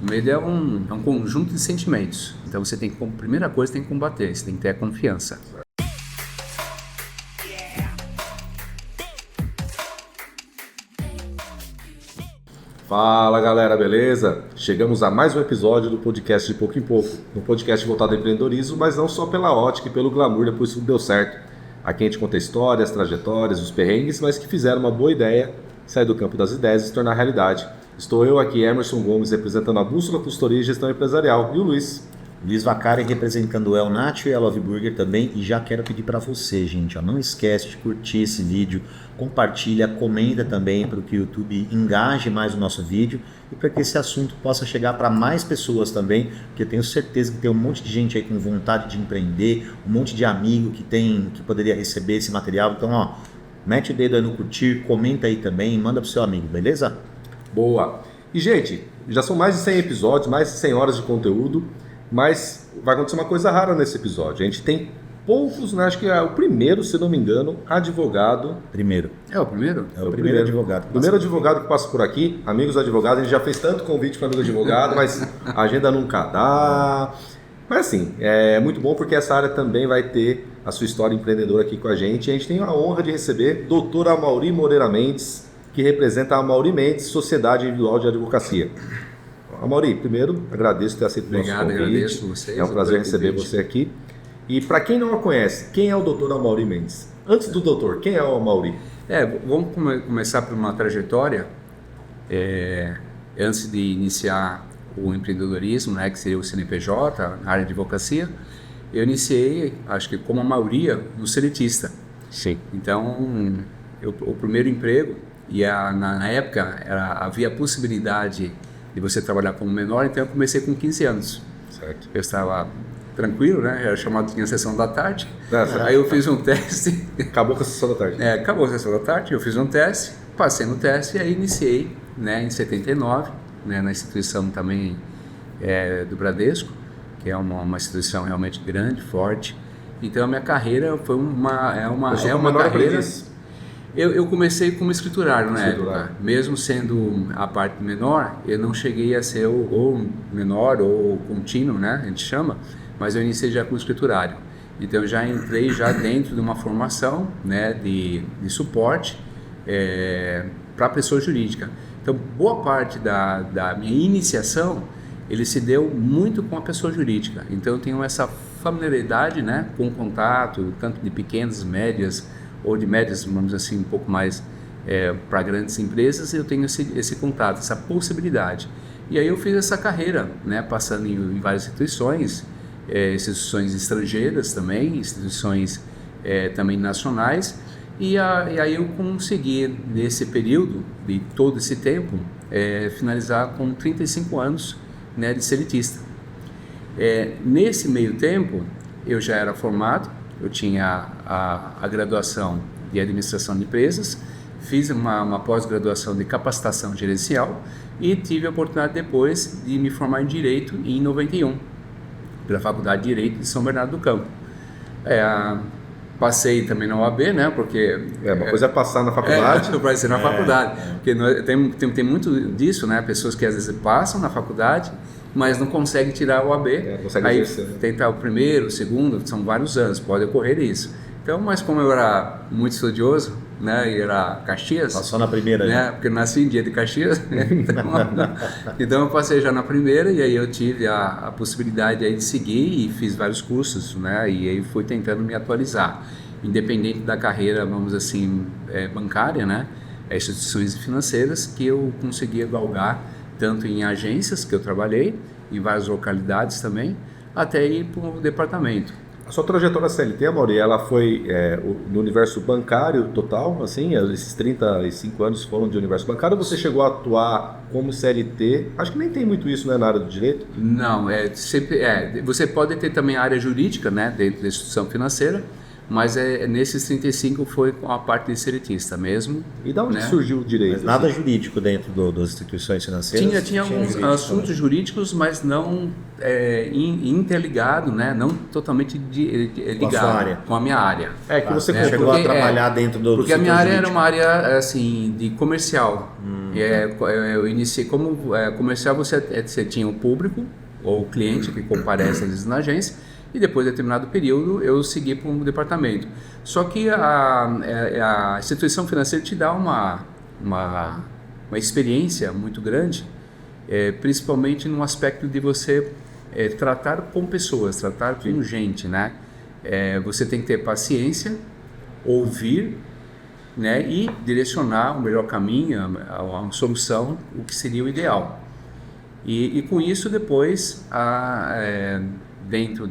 O medo é um conjunto de sentimentos. Então você tem que, como primeira coisa, tem que combater, você tem que ter a confiança. Fala galera, beleza? Chegamos a mais um episódio do podcast de pouco em pouco. Um podcast voltado ao empreendedorismo, mas não só pela ótica e pelo glamour, depois tudo deu certo. Aqui a gente conta histórias, trajetórias, os perrengues, mas que fizeram uma boa ideia sair do campo das ideias e se tornar realidade. Estou eu aqui, Emerson Gomes, representando a Bússola Consultoria e Gestão Empresarial. E o Luiz? Luiz Vacari representando o El Nacho e a Love Burger também. E já quero pedir para você, gente, ó, não esquece de curtir esse vídeo, compartilha, comenta também para que o YouTube engaje mais o nosso vídeo e para que esse assunto possa chegar para mais pessoas também, porque eu tenho certeza que tem um monte de gente aí com vontade de empreender, um monte de amigo que poderia receber esse material. Então, ó, mete o dedo aí no curtir, comenta aí também e manda pro seu amigo, beleza? Boa! E gente, já são mais de 100 episódios, mais de 100 horas de conteúdo. Mas vai acontecer uma coisa rara nesse episódio. A gente tem poucos, né? Acho que é o primeiro, se não me engano, advogado. Primeiro. É o primeiro? É o primeiro advogado. Primeiro advogado que passa por aqui, amigos advogados. A gente já fez tanto convite para amigo advogado, mas a agenda nunca dá. Mas assim, é muito bom porque essa área também vai ter a sua história empreendedora aqui com a gente. E a gente tem a honra de receber doutora Amaury Moreira Mendes, que representa a Amaury Mendes, Sociedade Individual de Advocacia. Amaury, primeiro, agradeço por ter aceito o nosso convite. Agradeço vocês. É um prazer receber você aqui. E para quem não a conhece, quem é o doutor Amaury Mendes? Antes do doutor, quem é o Amaury? Vamos começar por uma trajetória. Antes de iniciar o empreendedorismo, né, que seria o CNPJ, na área de advocacia, eu iniciei, acho que como a maioria, no seletista. Sim. Então, o primeiro emprego, na época havia a possibilidade de você trabalhar como menor, então eu comecei com 15 anos. Certo. Eu estava tranquilo, né? Era chamado, tinha sessão da tarde. Certo. Aí eu fiz um teste. Acabou com a sessão da tarde. Acabou a sessão da tarde, eu fiz um teste, passei no teste e aí iniciei, né, em 79, né, na instituição também do Bradesco, que é uma instituição realmente grande, forte. Então a minha carreira foi uma carreira. Eu comecei como escriturário na época, mesmo sendo a parte menor, eu não cheguei a ser ou menor ou contínuo, né, a gente chama, mas eu iniciei já como escriturário. Então eu já entrei já dentro de uma formação, né, de suporte para a pessoa jurídica. Então boa parte da minha iniciação, ele se deu muito com a pessoa jurídica. Então eu tenho essa familiaridade, né, com o contato, tanto de pequenas, médias, ou de médias, vamos dizer assim, um pouco mais para grandes empresas, eu tenho esse contato, essa possibilidade. E aí eu fiz essa carreira, né, passando em várias instituições, instituições estrangeiras também, instituições também nacionais, e aí eu consegui, nesse período, de todo esse tempo, finalizar com 35 anos, né, de seletista. Nesse meio tempo, eu já era formado, eu tinha a graduação de administração de empresas, fiz uma pós-graduação de capacitação gerencial e tive a oportunidade depois de me formar em Direito em 91, pela Faculdade de Direito de São Bernardo do Campo. Passei também na OAB, né, porque... Uma coisa é passar na faculdade. Passei na faculdade, porque tem muito disso, né, pessoas que às vezes passam na faculdade, mas não consegue tirar o AB, aí tentar o primeiro, o segundo, são vários anos, pode ocorrer isso. Então, mas como eu era muito estudioso, né, e era Caxias... Passou na primeira, né? Porque eu nasci em dia de Caxias, então eu passei já na primeira e aí eu tive a possibilidade aí de seguir e fiz vários cursos, né, e aí fui tentando me atualizar, independente da carreira, vamos assim, bancária, né, instituições financeiras que eu conseguia galgar, tanto em agências que eu trabalhei, em várias localidades também, até ir para o departamento. A sua trajetória CLT, Amaury, ela foi no universo bancário total, assim, esses 35 anos foram de universo bancário, ou você chegou a atuar como CLT? Acho que nem tem muito isso, né, na área do direito. Não, você pode ter também a área jurídica, né, dentro da instituição financeira, mas nesses 35 foi com a parte de seletista mesmo. E da onde né? surgiu o direito? Mas nada assim? jurídico dentro das instituições financeiras? Tinha alguns jurídico assuntos também. jurídicos, mas não interligado, né? Não totalmente ligado sua área. com a minha área. É que você Chegou porque, a trabalhar dentro do Porque a setor minha área era jurídico. uma área assim de comercial. Eu iniciei como comercial, você tinha o público ou o cliente que comparece às vezes na agência, e depois de determinado período eu segui para um departamento. Só que a instituição financeira te dá uma experiência muito grande, principalmente no aspecto de você tratar com pessoas, tratar com gente, né? Você tem que ter paciência, ouvir, né, e direcionar o melhor caminho, a solução, o que seria o ideal. E com isso depois, dentro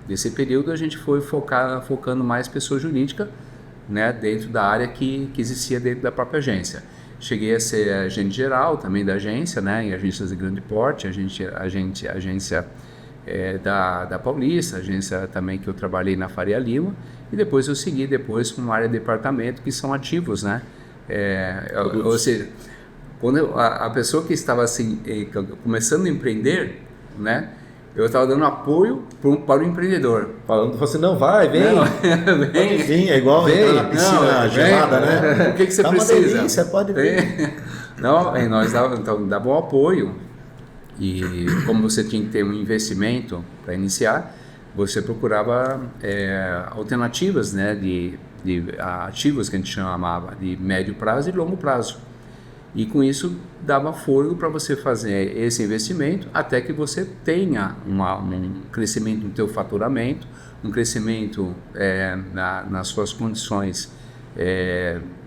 desse período, a gente foi focando mais pessoa jurídica, né, dentro da área que existia dentro da própria agência. Cheguei a ser agente geral também da agência, né, em agências de grande porte, agência da Paulista, agência também que eu trabalhei na Faria Lima, e depois eu segui com uma área de departamento que são ativos, né? Ou seja, quando a pessoa que estava assim, começando a empreender, né, eu estava dando apoio para o empreendedor. Falando assim, não, vai, vem. Não, Pode vir, é igual Vem. entrar na piscina Não, gelada, vem. né? O que você Tá precisa? uma delícia, pode vir. Não, nós dava um apoio, e como você tinha que ter um investimento para iniciar, você procurava alternativas, né, de ativos que a gente chamava de médio prazo e longo prazo. E com isso dava fôlego para você fazer esse investimento até que você tenha um crescimento no teu faturamento, um crescimento nas suas condições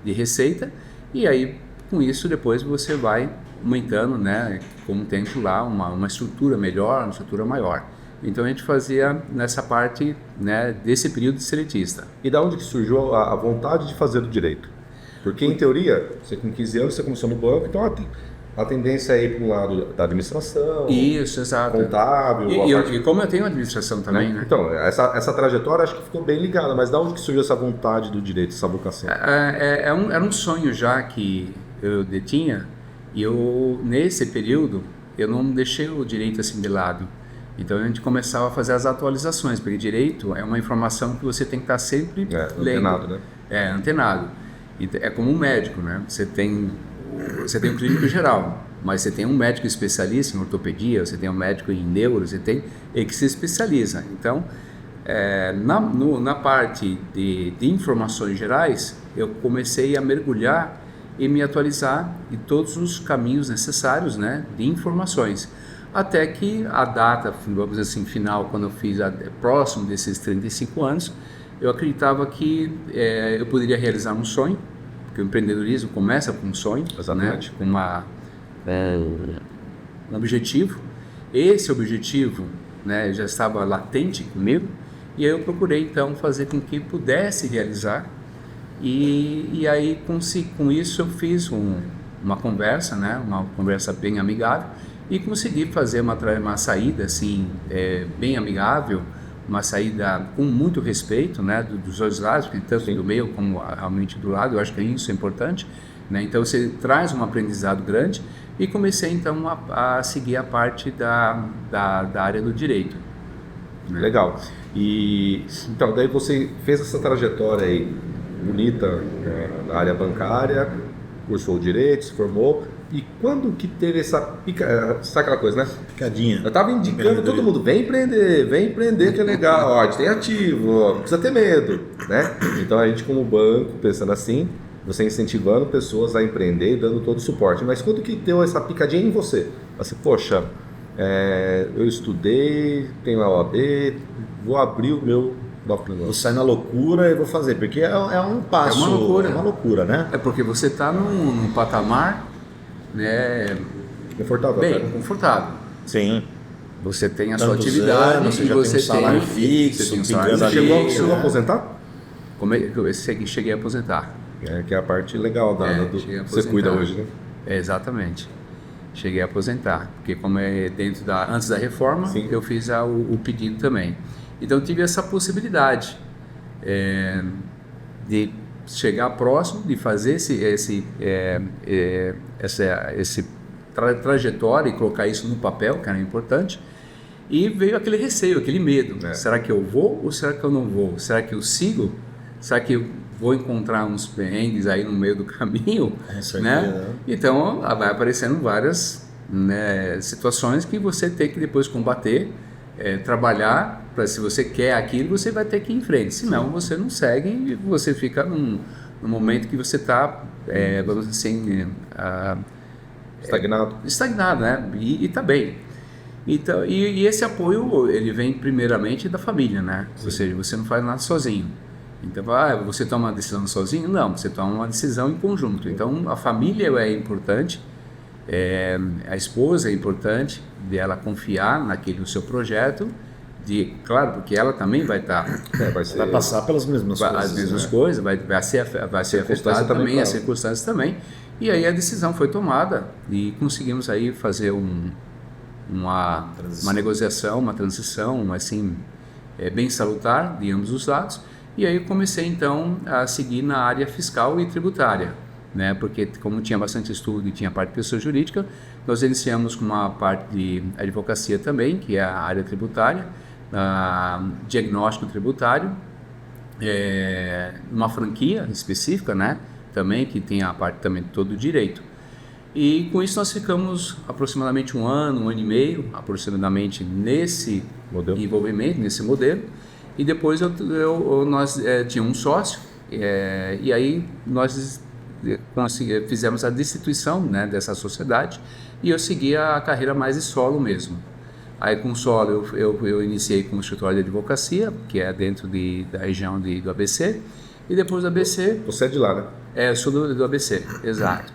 de receita, e aí com isso depois você vai aumentando, né, com o tempo lá, uma estrutura melhor, uma estrutura maior. Então a gente fazia nessa parte, né, desse período de seletista. E da onde que surgiu a vontade de fazer o direito? Porque, em teoria, você com 15 anos, você começou no banco, então a tendência é ir para um lado da administração, Isso, exato. contábil... E como eu tenho administração também, né? Então, essa trajetória acho que ficou bem ligada, mas da onde que surgiu essa vontade do direito, essa vocação? Era um sonho já que eu detinha, e nesse período, eu não deixei o direito assim de lado. Então a gente começava a fazer as atualizações, porque direito é uma informação que você tem que estar sempre lendo. Antenado, né? Antenado. E é como um médico, né? Você tem um clínico geral, mas você tem um médico especialista em ortopedia, você tem um médico em neuro, você tem que se especializa. Então, na parte de informações gerais, eu comecei a mergulhar e me atualizar de todos os caminhos necessários, né, de informações. Até que a data, vamos dizer assim, final, quando eu fiz próximo desses 35 anos, eu acreditava que eu poderia realizar um sonho, porque o empreendedorismo começa com um sonho, Exatamente. né, com um objetivo. Esse objetivo, né, já estava latente comigo, e aí eu procurei então fazer com que pudesse realizar, e aí com isso eu fiz uma conversa, né, uma conversa bem amigável, e consegui fazer uma saída assim, bem amigável, uma saída com muito respeito, né, dos dois lados, tanto do meu como realmente do lado. Eu acho que isso é importante, né? Então você traz um aprendizado grande, e comecei então a seguir a parte da área do direito. Né? Legal. E então daí você fez essa trajetória aí bonita na área bancária, cursou direito, se formou. E quando que teve essa pica, sabe aquela coisa, né? Picadinha. Eu tava indicando todo mundo, vem empreender que é legal, ó, a gente tem ativo, ó, não precisa ter medo, né? Então a gente como banco, pensando assim, você incentivando pessoas a empreender e dando todo o suporte. Mas quando que deu essa picadinha em você? Assim, poxa, eu estudei, tenho a OAB, vou abrir o meu próprio Vou negócio. sair na loucura e vou fazer, porque é um passo, É uma loucura, né? É porque você está num patamar, né, Confortável, bem né? confortável. Sim. Você tem a sua Tantos atividade, anos, você e já você tem um salário tem fixo, você tem um pingando salário ali, Chegou fixo. a né? aposentar? Eu cheguei a aposentar. Que é a parte legal do Cheguei a que você cuida aposentar. hoje, né? Exatamente. Cheguei a aposentar, porque como antes da reforma, Sim. eu fiz o pedido também. Então tive essa possibilidade, de chegar próximo, de fazer essa trajetória e colocar isso no papel, que era importante. E veio aquele receio, aquele medo. Será que eu vou ou será que eu não vou? Será que eu sigo? Será que eu vou encontrar uns perrengues aí no meio do caminho? Né? Então, vai aparecendo várias, né, situações que você tem que depois combater, trabalhar, para se você quer aquilo, você vai ter que ir em frente. Senão, você não segue e você fica num momento que você está, vamos dizer assim, estagnado, né? E está bem. Então, e esse apoio, ele vem primeiramente da família, né? Ou seja, você não faz nada sozinho. Então, você toma uma decisão sozinho? Não, você toma uma decisão em conjunto. Então, a família é importante, a esposa é importante, dela confiar naquele seu projeto, claro, porque ela também vai estar... vai passar pelas mesmas coisas. As mesmas coisas, vai ser afetada também, as circunstâncias também. E aí a decisão foi tomada e conseguimos aí fazer uma negociação, uma transição assim, bem salutar de ambos os lados. E aí eu comecei então a seguir na área fiscal e tributária, né? Porque como tinha bastante estudo e tinha a parte de pessoa jurídica, nós iniciamos com uma parte de advocacia também, que é a área tributária, diagnóstico tributário, uma franquia específica, né? Também que tem a parte também de todo o direito. E com isso nós ficamos aproximadamente um ano e meio, aproximadamente nesse envolvimento, nesse modelo. E depois nós tínhamos um sócio, e aí nós fizemos a destituição, né, dessa sociedade, e eu segui a carreira mais de solo mesmo. Aí com o solo eu iniciei com o escritório de advocacia, que é dentro da região do ABC, e depois do ABC... Você é de lá, né? Eu sou do ABC, exato.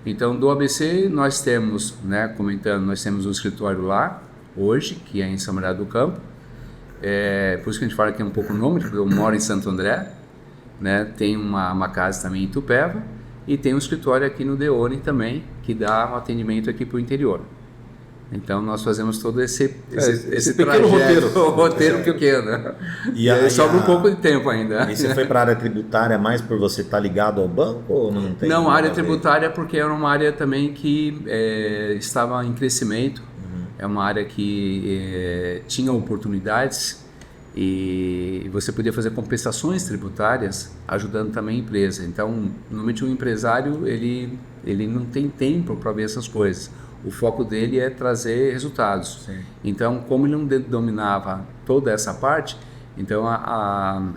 Então, do ABC nós temos, né, comentando, nós temos um escritório lá, hoje, que é em São Bernardo do Campo. Por isso que a gente fala que é um pouco nome, porque eu moro em Santo André, né? Tem uma casa também em Itupeva, e tem um escritório aqui no Deone também, que dá um atendimento aqui para o interior. Então, nós fazemos todo esse pequeno roteiro que eu quero, né? E aí sobra um pouco de tempo ainda. E você foi para a área tributária mais por você estar ligado ao banco ou não tem? Não, a área tributária porque era uma área também que estava em crescimento. É uma área que tinha oportunidades e você podia fazer compensações tributárias ajudando também a empresa. Então, normalmente um empresário ele não tem tempo para ver essas coisas. O foco dele é trazer resultados. Sim. Então, como ele não dominava toda essa parte, então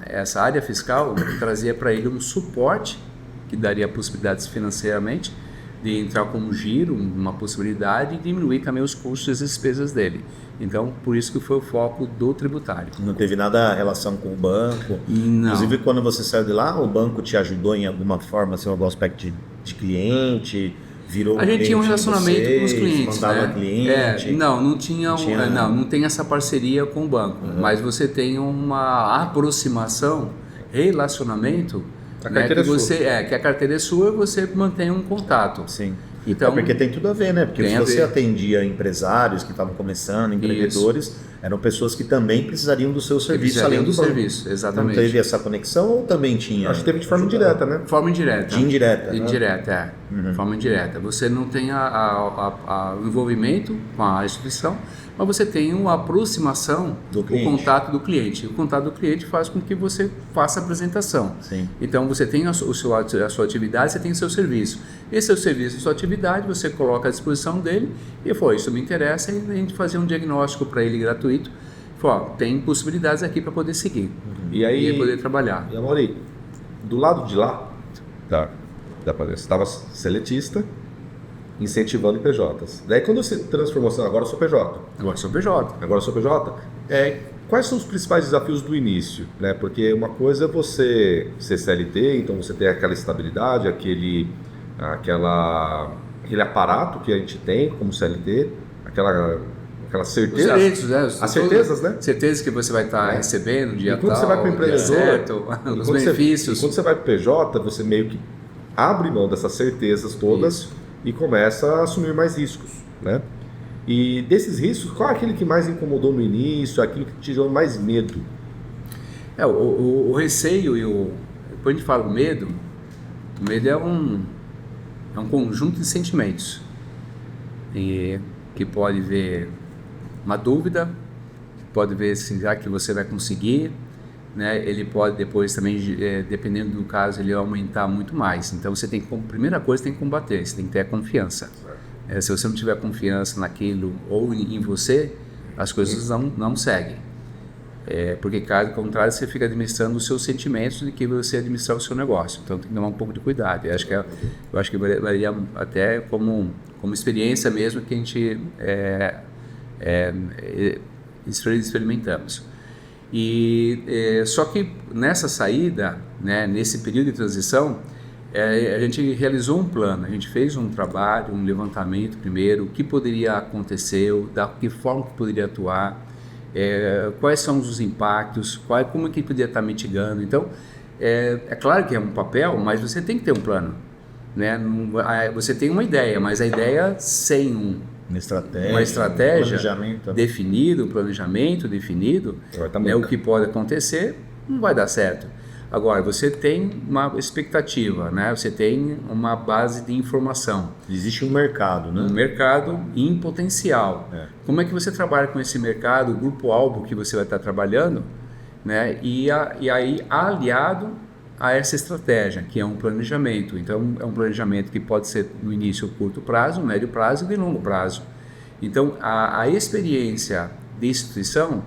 essa área fiscal trazia para ele um suporte que daria possibilidades financeiramente de entrar como giro, uma possibilidade, e diminuir também os custos e as despesas dele. Então, por isso que foi o foco do tributário. Não teve nada relação com o banco? Não. Inclusive, quando você saiu de lá, o banco te ajudou em alguma forma, assim, algum aspecto de cliente? A gente tinha um relacionamento com os clientes, mandava né? cliente? Não tem essa parceria com o banco, mas você tem uma aproximação, relacionamento, né, que a carteira é sua e você mantém um contato. Sim. Então, porque tem tudo a ver, né? Porque se você atendia empresários que estavam começando, empreendedores, eram pessoas que também precisariam do seu serviço, além do serviço, exatamente. Não teve essa conexão ou também tinha? Acho que teve de forma indireta, né? Forma indireta. Indireta. Indireta, Forma indireta. Você não tem o envolvimento com a instituição, mas você tem uma aproximação do contato do cliente. O contato do cliente faz com que você faça a apresentação. Sim. Então, você tem a sua atividade, você tem o seu serviço. Esse é o serviço, a sua atividade, você coloca à disposição dele e isso me interessa, e a gente fazia um diagnóstico para ele gratuito. Tem possibilidades aqui para poder seguir e poder trabalhar. E Amaury, do lado de lá, você estava seletista, incentivando PJs. Daí quando você transformou, agora eu sou PJ. Agora eu sou PJ. Quais são os principais desafios do início? Né? Porque uma coisa é você ser CLT, então você ter aquela estabilidade, aquele aparato que a gente tem como CLT, aquela certeza. As certezas, né? Certezas que você vai estar recebendo, dia tal. E quando você vai para o empreendedor, os benefícios. Quando você vai para o PJ, você meio que abre mão dessas certezas todas e começa a assumir mais riscos, né? E desses riscos, qual é aquele que mais incomodou no início, aquilo que te gerou mais medo? O receio depois a gente fala o medo é um conjunto de sentimentos e que pode ver uma dúvida, pode ver se já que você vai conseguir, né? Ele pode depois também, dependendo do caso, ele aumentar muito mais. Então você tem que, primeira coisa, tem que combater, você tem que ter a confiança. Se você não tiver confiança naquilo ou em você, as coisas não seguem. Porque caso contrário, você fica administrando os seus sentimentos de que você administrar o seu negócio. Então tem que tomar um pouco de cuidado. Eu acho que varia até como experiência mesmo que a gente experimentamos. Só que nessa saída, né, nesse período de transição, a gente realizou um plano, a gente fez um trabalho, um levantamento primeiro, o que poderia acontecer, da que forma que poderia atuar, quais são os impactos, como que poderia estar mitigando. Então, é claro que é um papel, mas você tem que ter um plano, né? Você tem uma ideia, mas a ideia sem uma estratégia definida, um planejamento definido, né, o que pode acontecer, não vai dar certo. Agora, você tem uma expectativa, né? Você tem uma base de informação. Existe um mercado, né? Um mercado em potencial. Como é que você trabalha com esse mercado, o grupo-alvo que você vai estar trabalhando, né? E aí aliado a essa estratégia, que é um planejamento. Então, é um planejamento que pode ser no início curto prazo, médio prazo e de longo prazo. Então, a experiência de instituição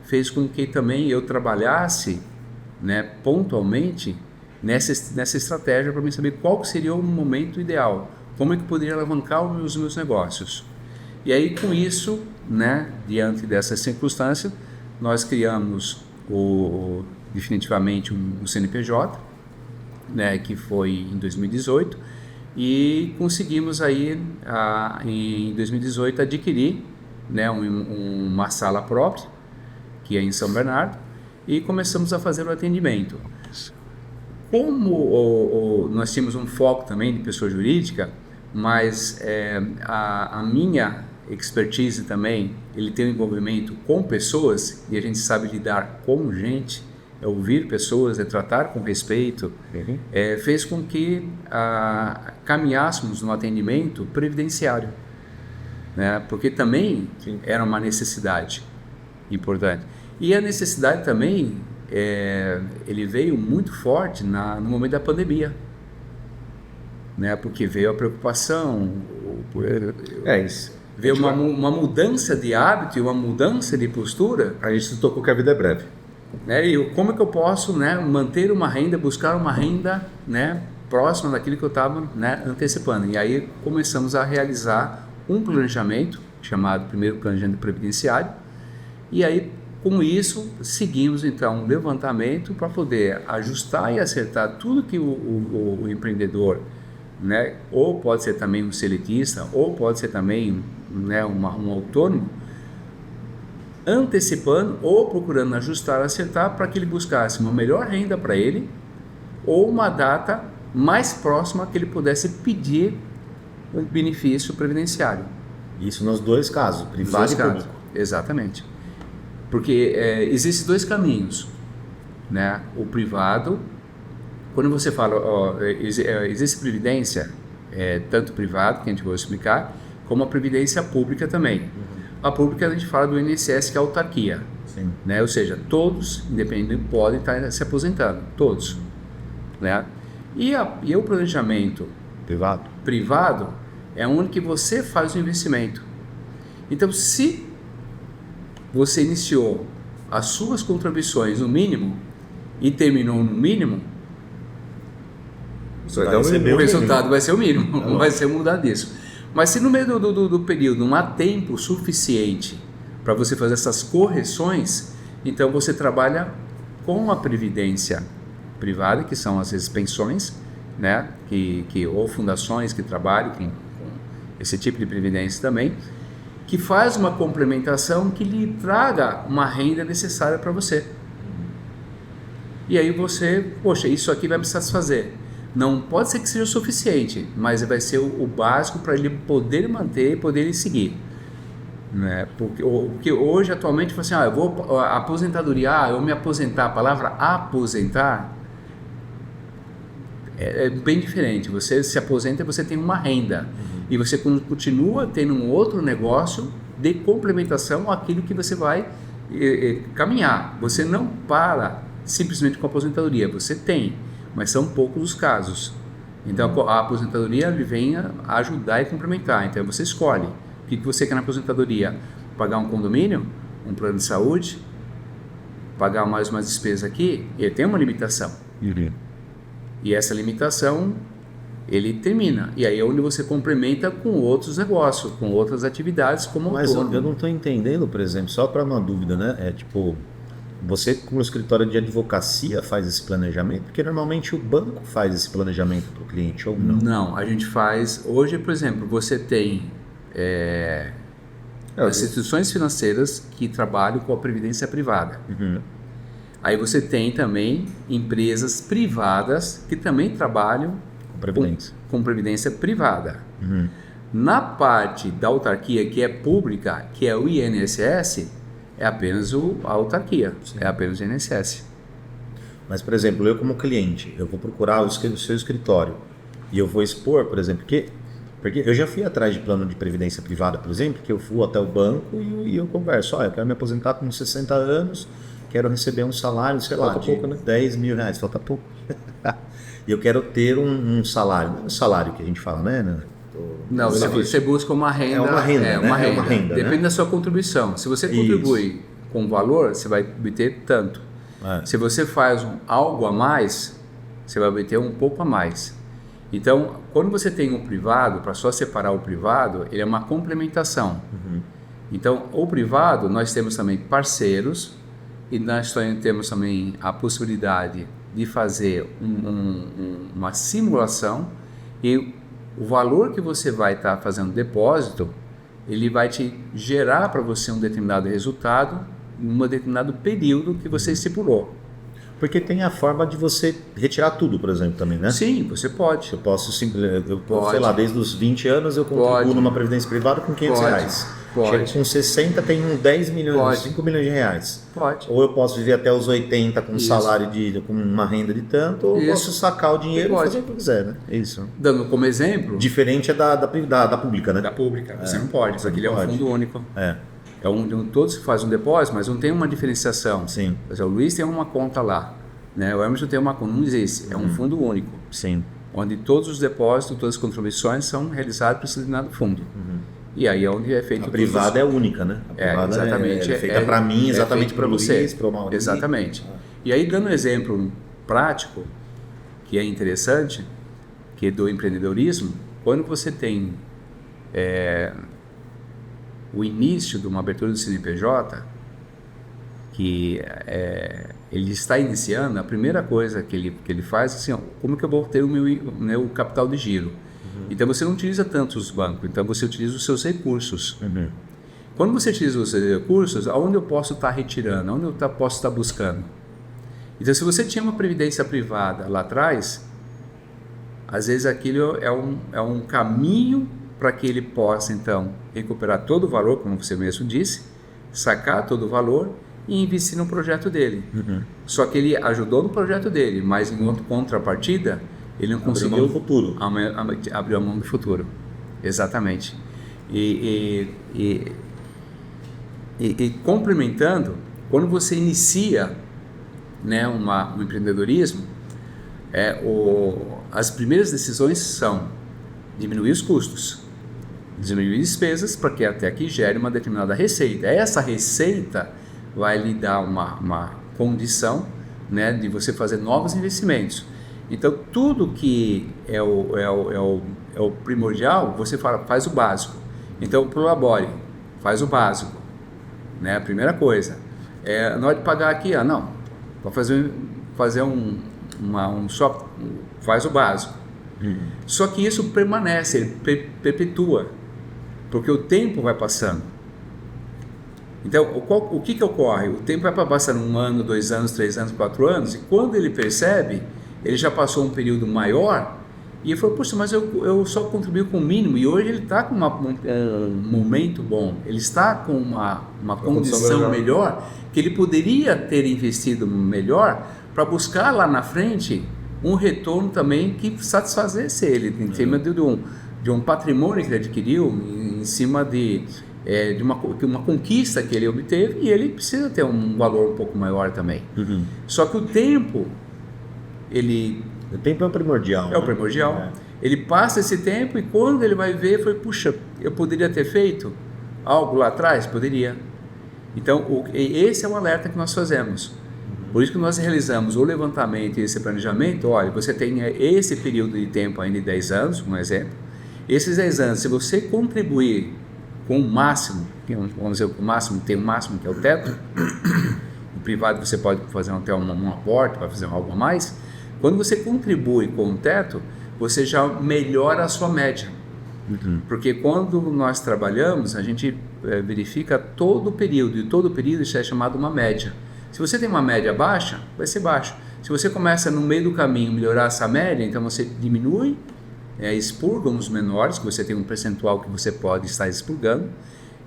fez com que também eu trabalhasse, né, pontualmente nessa estratégia para mim saber qual seria o momento ideal, como é que poderia alavancar os meus negócios. E aí com isso, né, diante dessa circunstância, nós criamos definitivamente um CNPJ, né, que foi em 2018, e conseguimos aí em 2018 adquirir, né, uma sala própria, que é em São Bernardo, e começamos a fazer o atendimento. Como nós tínhamos um foco também de pessoa jurídica, mas a minha expertise também, ele tem um envolvimento com pessoas, e a gente sabe lidar com gente, ouvir pessoas, tratar com respeito, fez com que caminhássemos no atendimento previdenciário, né? Porque também era uma necessidade importante. E a necessidade também, ele veio muito forte no momento da pandemia, né? Porque veio a preocupação, veio uma mudança de hábito e uma mudança de postura. A gente se tocou que a vida é breve. E como é que eu posso, né, manter uma renda, buscar uma renda, né, próxima daquilo que eu estava, né, antecipando. E aí começamos a realizar um planejamento, chamado primeiro planejamento previdenciário, e aí com isso, seguimos então um levantamento para poder ajustar e acertar tudo que o empreendedor, né, ou pode ser também um seletista, ou pode ser também, né, um autônomo, antecipando ou procurando ajustar, acertar para que ele buscasse uma melhor renda para ele ou uma data mais próxima que ele pudesse pedir um benefício previdenciário. Isso nos dois casos, privado e público. Exatamente. Porque existem dois caminhos, né? O privado, quando você fala, existe previdência, tanto privado, que a gente vai explicar, como a previdência pública também. A pública a gente fala do INSS, que é a autarquia, né? Ou seja, todos, independente, podem estar se aposentando, todos, né? E o planejamento privado é onde que você faz o investimento. Então, se você iniciou as suas contribuições no mínimo e terminou no mínimo, o resultado vai ser o mínimo, não vai ser mudar disso. Mas se no meio do período não há tempo suficiente para você fazer essas correções, então você trabalha com a previdência privada, que são às vezes pensões, né? Ou fundações que trabalham com esse tipo de previdência também, que faz uma complementação que lhe traga uma renda necessária para você. E aí você, poxa, isso aqui vai me satisfazer. Não pode ser que seja o suficiente, mas vai ser o básico para ele poder manter e poder seguir. né? Porque hoje, atualmente, assim, eu vou aposentadoria, eu me aposentar, a palavra aposentar é bem diferente. Você se aposenta e você tem uma renda, e você continua tendo um outro negócio de complementação àquilo que você vai caminhar. Você não para simplesmente com a aposentadoria, você tem, mas são poucos os casos. Então a aposentadoria ele vem a ajudar e complementar. Então você escolhe o que você quer na aposentadoria: pagar um condomínio, um plano de saúde, pagar mais umas despesas aqui. Ele tem uma limitação, e essa limitação ele termina, e aí é onde você complementa com outros negócios, com outras atividades como autônomo. Mas eu não estou entendendo, por exemplo, só para uma dúvida, né? É tipo, você como escritório de advocacia faz esse planejamento? Porque normalmente o banco faz esse planejamento para o cliente, ou não? Não, a gente faz. Hoje, por exemplo, você tem as instituições financeiras que trabalham com a previdência privada. Aí você tem também empresas privadas que também trabalham com previdência privada. Na parte da autarquia, que é pública, que é o INSS, é apenas a autarquia, é apenas o INSS. Mas, por exemplo, eu como cliente, eu vou procurar o seu escritório e eu vou expor, por exemplo, porque eu já fui atrás de plano de previdência privada, por exemplo, que eu fui até o banco e eu converso, eu quero me aposentar com 60 anos, quero receber um salário, sei lá, de pouco, né? 10 mil reais, falta pouco. E eu quero ter um salário, não é um salário que a gente fala, né? Não, você busca uma renda. É uma renda, né? Uma renda. É uma renda, Depende né? da sua contribuição. Se você contribui com valor, você vai obter tanto. Se você faz algo a mais, você vai obter um pouco a mais. Então, quando você tem um privado, para só separar o privado, ele é uma complementação. Então, o privado, nós temos também parceiros, e nós temos também a possibilidade de fazer uma simulação, e o valor que você vai estar fazendo depósito, ele vai te gerar para você um determinado resultado em um determinado período que você estipulou. Porque tem a forma de você retirar tudo, por exemplo, também, né? Sim, você pode. Eu posso simplesmente, sei lá, desde os 20 anos eu contribuo numa previdência privada com 500 reais. Chego com 60, tenho 10 milhões, 5 milhões de reais. Pode. Ou eu posso viver até os 80 com um salário com uma renda de tanto, ou eu posso sacar o dinheiro e fazer o que eu quiser, né? É isso. Dando como exemplo... Diferente é da pública, né? Da pública. Você não pode, porque ele é um fundo único. É onde todos fazem um depósito, mas não tem uma diferenciação. Sim. O Luiz tem uma conta lá, né? O Emerson tem uma conta, não existe. É um fundo único. Sim. Onde todos os depósitos, todas as contribuições são realizadas por esse determinado fundo. E aí é onde é feito... A privada é única, né? A privada exatamente. É feita para mim, exatamente para você. Exatamente. E aí, dando um exemplo prático, que é interessante, que é do empreendedorismo, quando você tem o início de uma abertura do CNPJ, que ele está iniciando, a primeira coisa que ele faz é assim, como que eu vou ter o meu capital de giro? Então você não utiliza tanto os bancos, então você utiliza os seus recursos. Quando você utiliza os seus recursos, aonde eu posso estar retirando? Aonde eu posso estar buscando? Então se você tinha uma previdência privada lá atrás, às vezes aquilo é um caminho para que ele possa então recuperar todo o valor, como você mesmo disse, sacar todo o valor e investir no projeto dele. Só que ele ajudou no projeto dele, mas em outra contrapartida, ele não conseguiu abrir a mão do futuro. Exatamente. E complementando, quando você inicia, né, um empreendedorismo, as primeiras decisões são diminuir os custos, diminuir despesas, para que até que gere uma determinada receita. Essa receita vai lhe dar uma condição, né, de você fazer novos investimentos. Então, tudo que é o primordial, você faz o básico. Então, prolabore, faz o básico, né? A primeira coisa. Na hora de pagar aqui, não, para fazer faz o básico. Só que isso permanece, perpetua, porque o tempo vai passando. Então, o que ocorre? O tempo vai passando 1 ano, 2 anos, 3 anos, 4 anos, e quando ele percebe, ele já passou um período maior E ele falou, poxa, mas eu só contribuí com o mínimo, e hoje ele está com um momento bom, ele está com uma condição melhor, que ele poderia ter investido melhor para buscar lá na frente um retorno também que satisfazesse ele, em cima de um patrimônio que ele adquiriu, em cima de uma conquista que ele obteve, e ele precisa ter um valor um pouco maior também. Só que o tempo é primordial. É o primordial. Ele passa esse tempo e quando ele vai ver, foi, puxa, eu poderia ter feito algo lá atrás? Poderia. Então, esse é o alerta que nós fazemos. Por isso que nós realizamos o levantamento e esse planejamento. Olha, você tem esse período de tempo ainda de 10 anos, um exemplo. Esses 10 anos, se você contribuir com o máximo, vamos dizer, o máximo, tem o máximo que é o teto, no privado você pode fazer até um aporte para fazer algo a mais. Quando você contribui com o teto, você já melhora a sua média. Porque quando nós trabalhamos, a gente verifica todo o período, e todo o período isso é chamado uma média. Se você tem uma média baixa, vai ser baixa. Se você começa no meio do caminho a melhorar essa média, então você diminui, expurga os menores, que você tem um percentual que você pode estar expurgando,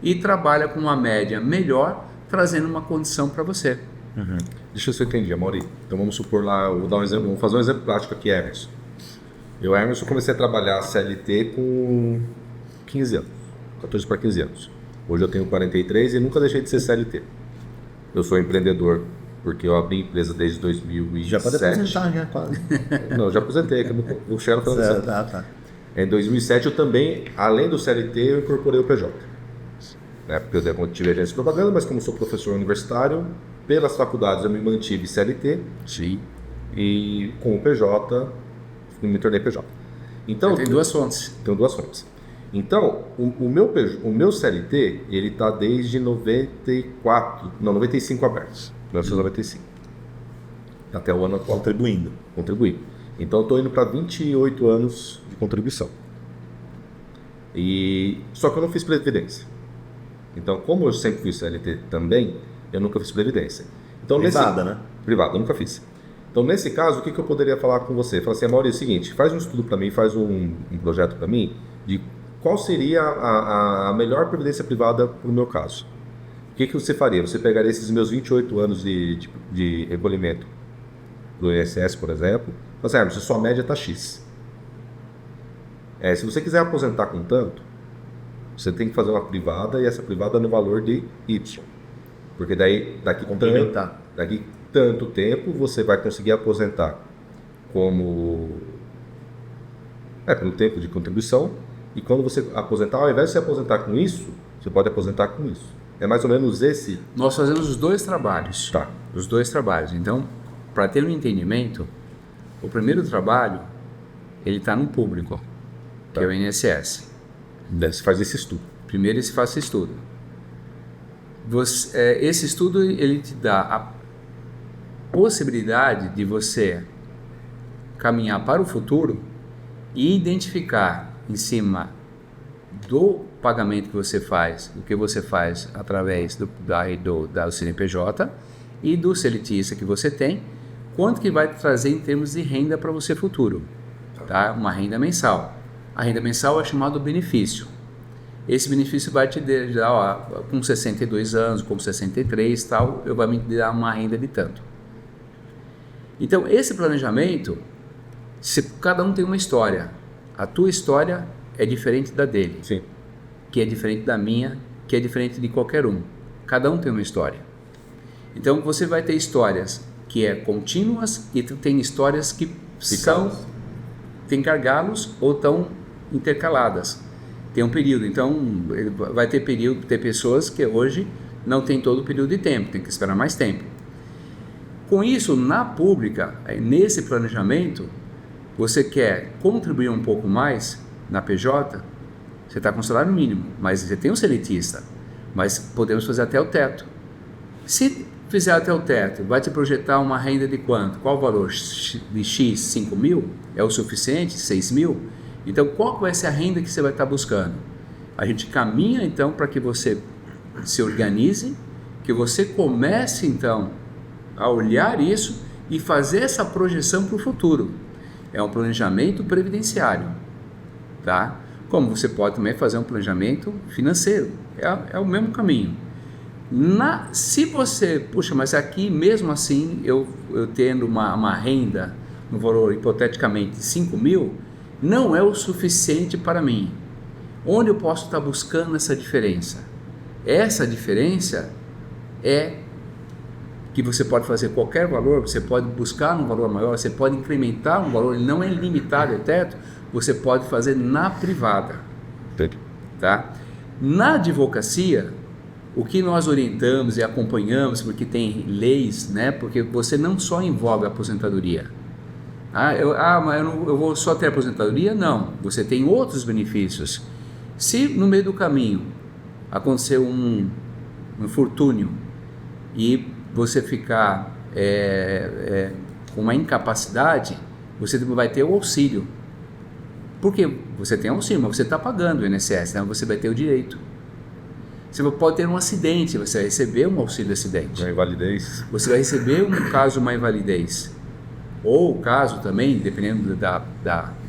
e trabalha com uma média melhor, trazendo uma condição para você. Deixa eu ver se eu entendi, Amaury. Então vamos supor lá, vou dar um exemplo, vamos fazer um exemplo prático aqui, Emerson. Emerson, comecei a trabalhar CLT com 15 anos, 14 para 15 anos. Hoje eu tenho 43 e nunca deixei de ser CLT. Eu sou empreendedor porque eu abri empresa desde 2007. Já pode aposentar, já quase. Não, já aposentei, que eu não vou chegar no final desse ano. Em 2007 eu também, além do CLT, eu incorporei o PJ. Porque eu tive agência de propaganda, mas como sou professor universitário, pelas faculdades eu me mantive CLT. Sim. E com o PJ, me tornei PJ. Então, tem duas fontes. Tenho duas fontes. Então, o meu CLT, ele está desde 95 abertos. 1995. Até o ano atual. Contribuindo. Então, eu estou indo para 28 anos de contribuição. Só que eu não fiz previdência. Então, como eu sempre fui CLT também, eu nunca fiz previdência. Então, Privada, né? Privada, eu nunca fiz. Então, nesse caso, o que eu poderia falar com você? Falar assim, Amaury, é o seguinte, faz um estudo para mim, faz um projeto para mim, de qual seria a melhor previdência privada para o meu caso. O que você faria? Você pegaria esses meus 28 anos de recolhimento do INSS, por exemplo, e fala assim, sua média está X. Se você quiser aposentar com tanto, você tem que fazer uma privada e essa privada no valor de Y. Porque daí, daqui tanto tempo, você vai conseguir aposentar pelo tempo de contribuição, e quando você aposentar, ao invés de você aposentar com isso, você pode aposentar com isso. É mais ou menos esse... Nós fazemos os dois trabalhos. Tá. Os dois trabalhos. Então, para ter um entendimento, o primeiro trabalho, ele está no público, que é o INSS. Você faz esse estudo. Primeiro se faz esse estudo. Esse estudo, ele te dá a possibilidade de você caminhar para o futuro e identificar em cima do pagamento que você faz, do que você faz através da CNPJ e do seletista que você tem, quanto que vai trazer em termos de renda para você futuro, tá? Uma renda mensal. A renda mensal é chamado benefício. Esse benefício vai te dar, com 62 anos, com 63 tal, vai me dar uma renda de tanto. Então, esse planejamento, cada um tem uma história. A tua história é diferente da dele. Sim. Que é diferente da minha, que é diferente de qualquer um. Cada um tem uma história. Então, você vai ter histórias que é contínuas e tu tem histórias que tem gargalos ou estão intercaladas. Tem um período. Então, vai ter pessoas que hoje não tem todo o período de tempo, tem que esperar mais tempo. Com isso, na pública, nesse planejamento, você quer contribuir um pouco mais na PJ, você está com salário mínimo, mas você tem um seletista, mas podemos fazer até o teto. Se fizer até o teto, vai te projetar uma renda de quanto? Qual o valor? De X, 5 mil? É o suficiente? 6 mil? Então, qual vai ser a renda que você vai estar buscando? A gente caminha, então, para que você se organize, que você comece, então, a olhar isso e fazer essa projeção para o futuro. é um planejamento previdenciário, tá? Como você pode também fazer um planejamento financeiro, é o mesmo caminho. Se você, puxa, mas aqui mesmo assim eu tendo uma renda no valor hipoteticamente de 5 mil, não é o suficiente para mim. Onde eu posso estar buscando essa diferença? Essa diferença é que você pode fazer qualquer valor, você pode buscar um valor maior, você pode incrementar um valor, ele não é limitado, é teto, você pode fazer na privada. Tá? Na advocacia, o que nós orientamos e acompanhamos, porque tem leis, né? Porque você não só envolve a aposentadoria. Mas eu vou só ter aposentadoria? Não, você tem outros benefícios. Se no meio do caminho aconteceu um infortúnio e você ficar com uma incapacidade, você vai ter o auxílio. Porque você tem auxílio, mas você está pagando o INSS, né? Você vai ter o direito. Você pode ter um acidente, você vai receber um auxílio de acidente. Uma invalidez. Você vai receber uma invalidez. Ou caso também, dependendo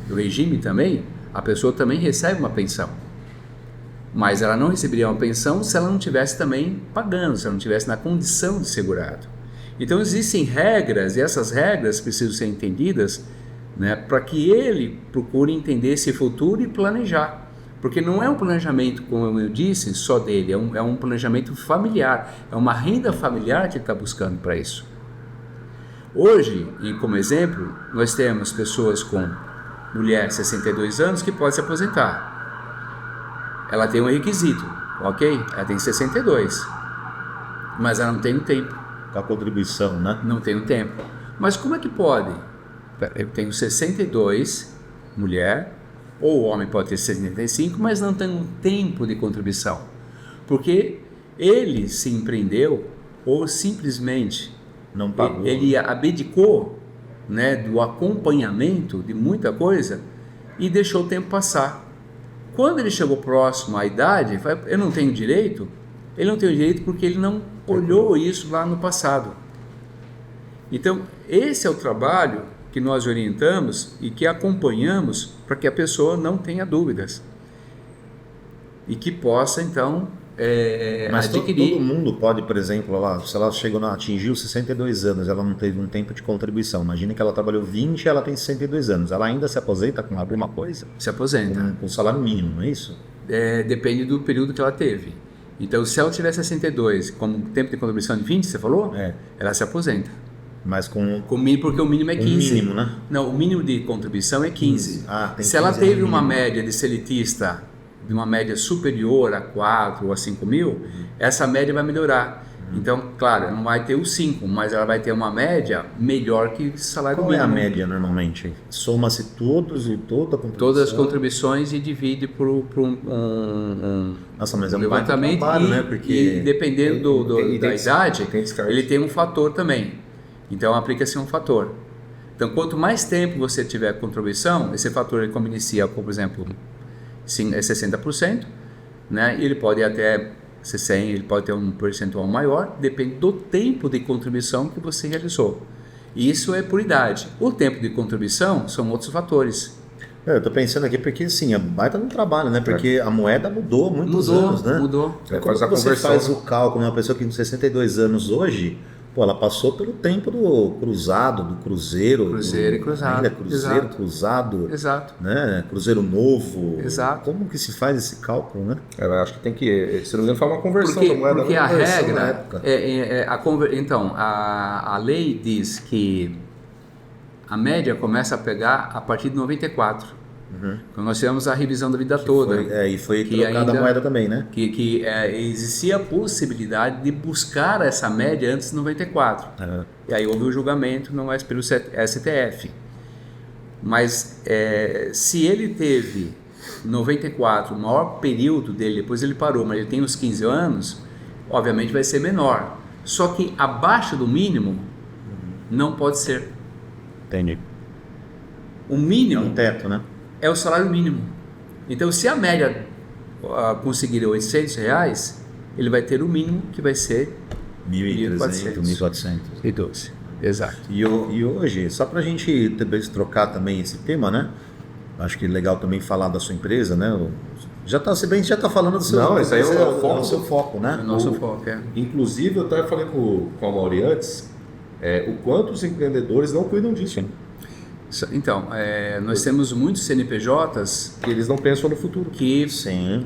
do regime também, a pessoa também recebe uma pensão. Mas ela não receberia uma pensão se ela não estivesse também pagando, se ela não estivesse na condição de segurado. Então existem regras, e essas regras precisam ser entendidas, né, para que ele procure entender esse futuro e planejar. Porque não é um planejamento, como eu disse, só dele, é um planejamento familiar, é uma renda familiar que ele está buscando para isso. Hoje, e como exemplo, nós temos pessoas com mulher de 62 anos que pode se aposentar. Ela tem um requisito, ok? Ela tem 62, mas ela não tem o tempo. Com a contribuição, né? Não tem o tempo. Mas como é que pode? Eu tenho 62, mulher, ou o homem pode ter 75, mas não tem um tempo de contribuição. Porque ele se empreendeu ou simplesmente não pagou. Ele abdicou, né, do acompanhamento de muita coisa e deixou o tempo passar. Quando ele chegou próximo à idade, eu não tenho direito, ele não tem o direito porque ele não olhou isso lá no passado. Então, esse é o trabalho que nós orientamos e que acompanhamos para que a pessoa não tenha dúvidas e que possa, então, Mas adquirir. todo mundo pode, por exemplo, se ela atingiu 62 anos, ela não teve um tempo de contribuição. Imagina que ela trabalhou 20 e ela tem 62 anos. Ela ainda se aposenta com alguma coisa? Se aposenta. Com salário mínimo, não é isso? Depende do período que ela teve. Então, se ela tiver 62, como tempo de contribuição de 20, você falou? Ela se aposenta. Mas porque o mínimo é 15. Mínimo, né? Não, o mínimo de contribuição é 15. Tem se ela teve uma mínimo. média de seletista de uma média superior a 4 ou a 5 mil, essa média vai melhorar. Então, claro, ela não vai ter os 5, mas ela vai ter uma média melhor que salário Qual mínimo. é a média normalmente? Soma-se todos e toda a contribuição? Todas as contribuições e divide por Nossa, mas é um levantamento trabalho, né? Porque e dependendo da idade, descarte. ele tem um fator também. Então, aplica-se um fator. Então, quanto mais tempo você tiver contribuição, esse fator ele como inicia, por exemplo, 60%, né? E ele pode ir até 60%, ele pode ter um percentual maior, depende do tempo de contribuição que você realizou. E isso é por idade. O tempo de contribuição são outros fatores. Eu tô pensando aqui porque, assim, é baita no trabalho, né? Porque a moeda mudou há muitos anos, né? Mudou. Como você faz o cálculo, uma pessoa que com 62 anos hoje, ela passou pelo tempo do cruzado, do cruzeiro. Cruzeiro e cruzado. Ainda cruzeiro, Exato. cruzado. Exato. Né? Cruzeiro novo. Exato. Como que se faz esse cálculo, né? Eu acho que tem que, se não me engano, faz uma conversão Porque, da moeda. porque a regra, época. então, a lei diz que a média começa a pegar a partir de 94. Quando nós tivemos a revisão da vida toda. E foi que trocada ainda- a moeda também, né? Que existia a possibilidade de buscar essa média antes de 94. E aí houve o julgamento no pelo STF. Mas se ele teve 94, o maior período dele, depois ele parou, mas ele tem uns 15 anos, obviamente vai ser menor. Só que abaixo do mínimo não pode ser. Entendi. O mínimo Um teto, né? é o salário mínimo. Então, se a média conseguir R$800, ele vai ter o mínimo, que vai ser 1.300, 1.400. 1.412. Exato. E hoje, só para a gente talvez trocar também esse tema, né? Acho que é legal também falar da sua empresa, né? Já tá, se bem que já está falando do seu, Não, isso aí é o seu foco, né? O nosso foco é. Inclusive, eu até falei com a Mauri antes, o quanto os empreendedores não cuidam disso. Então, nós temos muitos CNPJs Que eles não pensam no futuro. que Sim.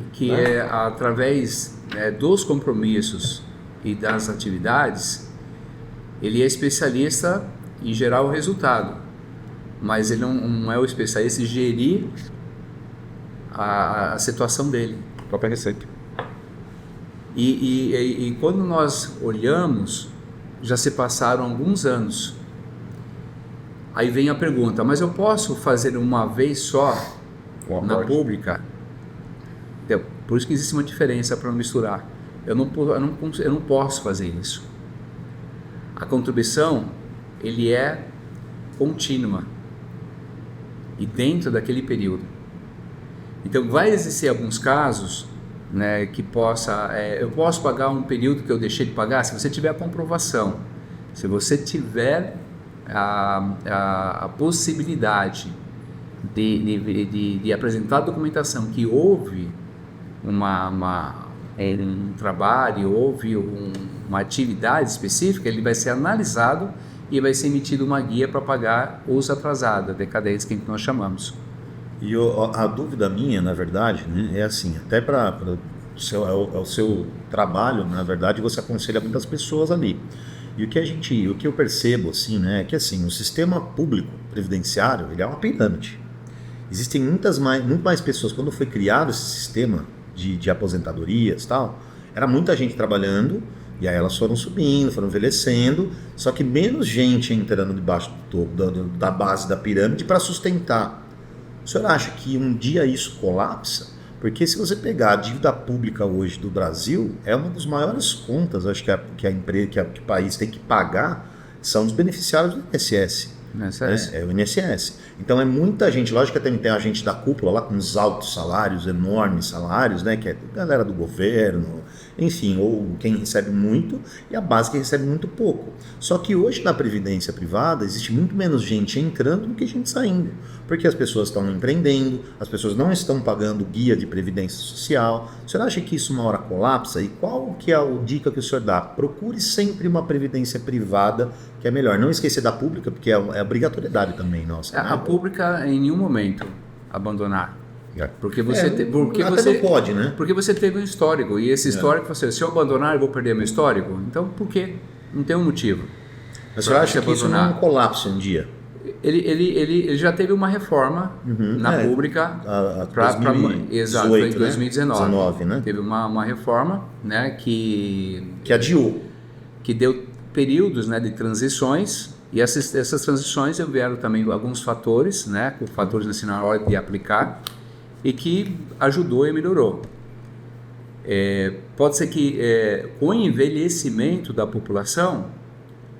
através dos compromissos e das atividades, ele é especialista em gerar o resultado, mas ele não é o especialista em gerir a situação dele. A própria receita. E quando nós olhamos, já se passaram alguns anos. Aí vem a pergunta, mas eu posso fazer uma vez só na pública? Então, por isso que existe uma diferença para não misturar. Eu não posso fazer isso. A contribuição, ele é contínua e dentro daquele período. Então, vai existir alguns casos, né, que eu posso pagar um período que eu deixei de pagar se você tiver a comprovação, se você tiver a possibilidade de apresentar a documentação que houve um trabalho, houve uma atividade específica, ele vai ser analisado e vai ser emitida uma guia para pagar os atrasados, decadentes, que nós chamamos. E a dúvida minha, na verdade, né, é assim, até para o seu trabalho, na verdade, você aconselha muitas pessoas ali. E o que eu percebo, assim, né, é que assim, o sistema público previdenciário, ele é uma pirâmide. Existem muito mais pessoas. Quando foi criado esse sistema de aposentadorias e tal, era muita gente trabalhando, e aí elas foram subindo, foram envelhecendo, só que menos gente entrando debaixo do topo, da base da pirâmide para sustentar. O senhor acha que um dia isso colapsa? Porque se você pegar a dívida pública hoje do Brasil, é uma das maiores contas, acho que a empresa, que o país tem que pagar, são os beneficiários do INSS. É o INSS. Então é muita gente, lógico que tem a gente da cúpula lá com uns altos salários, enormes salários, né, que é a galera do governo, enfim, ou quem recebe muito e a base que recebe muito pouco. Só que hoje na previdência privada existe muito menos gente entrando do que gente saindo, porque as pessoas estão empreendendo, as pessoas não estão pagando guia de previdência social. O senhor acha que isso uma hora colapsa? E qual que é a dica que o senhor dá? Procure sempre uma previdência privada, que é melhor. Não esquecer da pública, porque é obrigatoriedade também nossa. A pública em nenhum momento abandonar. Porque você não pode, né? Porque você teve um histórico, e esse histórico, se eu abandonar, eu vou perder meu histórico. Então, por quê? Não tem um motivo. Mas você acha que isso não é um colapso um dia? Ele já teve uma reforma na pública exato, foi em 2019, né? Teve uma reforma, né, que adiou, que deu períodos, né, de transições, e essas transições vieram também alguns fatores, né, fatores assim na hora de aplicar, e que ajudou e melhorou. Pode ser que com o envelhecimento da população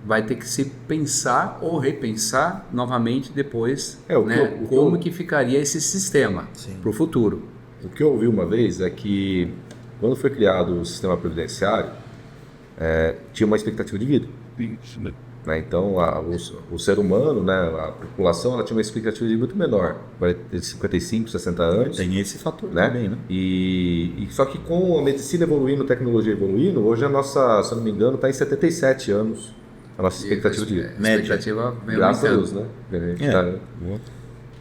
vai ter que se pensar ou repensar novamente depois, como que ficaria esse sistema para o futuro. O que eu ouvi uma vez é que quando foi criado o sistema previdenciário, tinha uma expectativa de vida. Né? Então, o ser humano, né, a população, ela tinha uma expectativa de vida muito menor, de 55, 60 anos. Tem esse fator, né? Também, né? E só que com a medicina evoluindo, a tecnologia evoluindo, hoje a nossa, se eu não me engano, está em 77 anos. A nossa expectativa de vida. Média. Graças a Deus, né?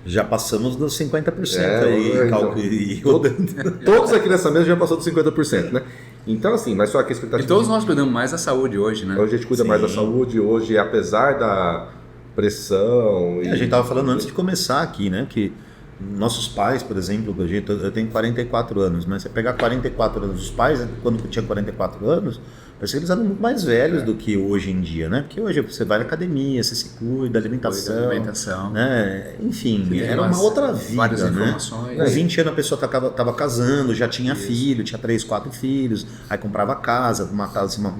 Já passamos dos 50% aí, todos aqui nessa mesa já passou dos 50%, né? Então, assim, mas só que a expectativa... E todos nós cuidamos mais da saúde hoje, né? Hoje a gente cuida mais da saúde, hoje, apesar da pressão... A gente estava falando antes de começar aqui, né? Que nossos pais, por exemplo, eu tenho 44 anos, mas você pegar 44 anos, os pais, quando eu tinha 44 anos, parece que eles eram muito mais velhos do que hoje em dia, né? Porque hoje você vai na academia, você se cuida, alimentação, né? Enfim, era uma outra vida, várias né? informações. Com 20 anos a pessoa estava casando, já tinha filho, tinha 3, 4 filhos, aí comprava casa,